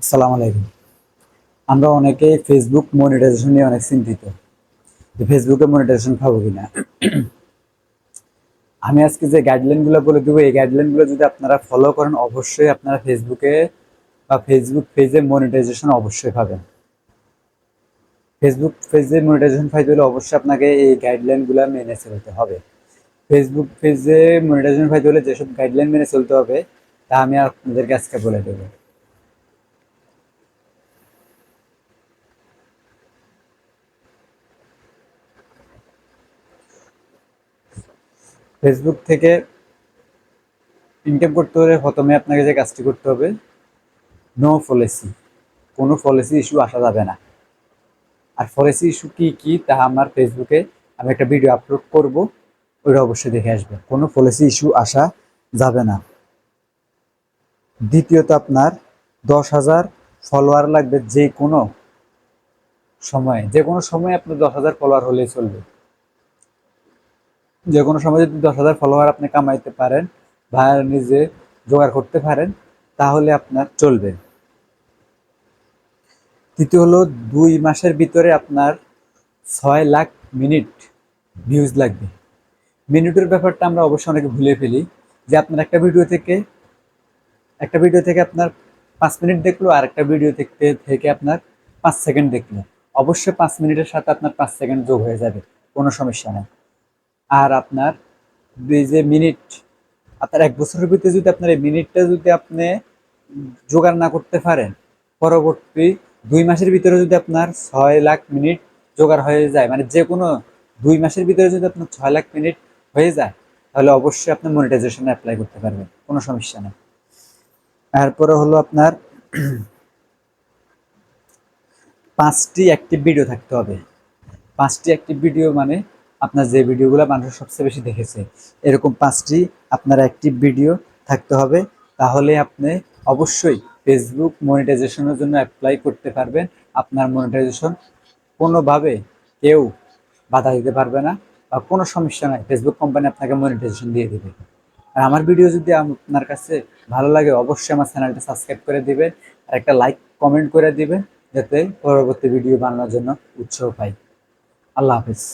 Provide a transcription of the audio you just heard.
আসসালামু আলাইকুম। আমরা অনেকেই ফেসবুক মনিটাইজেশন নিয়ে অনেক চিন্তিত যে ফেসবুকে মনিটাইজেশন পাবো কিনা। আমি আজকে যে গাইডলাইনগুলো বলে দেবো, এই গাইডলাইনগুলো যদি আপনারা ফলো করেন, অবশ্যই আপনারা ফেসবুকে বা ফেসবুক পেজে মনিটাইজেশন অবশ্যই পাবেন। ফেসবুক পেজে মনিটাইজেশন পাইতে হলে অবশ্যই আপনাকে এই গাইডলাইনগুলো মেনে চলতে হবে। ফেসবুক পেজে মনিটাইজেশন পাইতে হলে যেসব গাইডলাইন মেনে চলতে হবে তা আমি আপনাদেরকে আজকে বলে দেবো। ফেসবুক থেকে ইনকাম করতে হলে প্রথমে আপনাকে যে কাজটি করতে হবে, নো পলিসি, কোনো পলিসি ইস্যু আসা যাবে না। আর পলিসি ইস্যু কি কি তা আমার ফেসবুকে আমি একটা ভিডিও আপলোড করব, ওইটা অবশ্যই দেখে আসবে। কোনো পলিসি ইস্যু আসা যাবে না। দ্বিতীয়ত, আপনার 10,000 ফলোয়ার লাগবে যে কোনো সময়ে। যে কোনো সময় আপনার 10,000 ফলোয়ার হলেই চলবে। যে কোনো সময় যদি 10,000 ফলোয়ার আপনি কামাইতে পারেন বা নিজে জোগাড় করতে পারেন তাহলে আপনার চলবে। তৃতীয় হলো, 2 মাসের ভিতরে আপনার 6 লাখ মিনিট ভিউজ লাগবে। মিনিটের ব্যাপারটা আমরা অবশ্যই অনেকে ভুলে ফেলি, যে আপনার একটা ভিডিও থেকে আপনার 5 মিনিট দেখলো, আর একটা ভিডিও থেকে থেকে আপনার 5 সেকেন্ড দেখলো। অবশ্যই 5 মিনিটের সাথে আপনার 5 সেকেন্ড যোগ হয়ে যাবে, কোনো সমস্যা নেই। আর আপনার এই যে মিনিট, আপনার 1 বছরের ভিতরে যদি আপনার এই মিনিটটা যদি আপনি জোগাড় না করতে পারেন, পরবর্তী 2 মাসের ভিতরে যদি আপনার 6 লাখ মিনিট জোগাড় হয়ে যায়, মানে যে কোনো 2 মাসের ভিতরে যদি আপনার 6 লাখ মিনিট হয়ে যায়, তাহলে অবশ্যই আপনি মনিটাইজেশন অ্যাপ্লাই করতে পারবেন, কোনো সমস্যা নেই। তারপরে হলো আপনার 5টি অ্যাক্টিভ ভিডিও থাকতে হবে। 5টি অ্যাক্টিভ ভিডিও মানে আপনার যে ভিডিওগুলো মানুষ সবচেয়ে বেশি দেখেছে, এরকম 5টি আপনার অ্যাক্টিভ ভিডিও থাকতে হবে। তাহলে আপনি অবশ্যই ফেসবুক মনিটাইজেশনের জন্য অ্যাপ্লাই করতে পারবেন। আপনার মনিটাইজেশন কোনোভাবে কেউ বাধা দিতে পারবে না, বা কোনো সমস্যা নাই, ফেসবুক কোম্পানি আপনাকে মনিটাইজেশন দিয়ে দেবে। আর আমার ভিডিও যদি আপনার কাছে ভালো লাগে, অবশ্যই আমার চ্যানেলটা সাবস্ক্রাইব করে দিবেন, আর একটা লাইক কমেন্ট করে দিবেন, যাতে পরবর্তী ভিডিও বানানোর জন্য উৎসাহ পাই। আল্লাহ হাফিজ।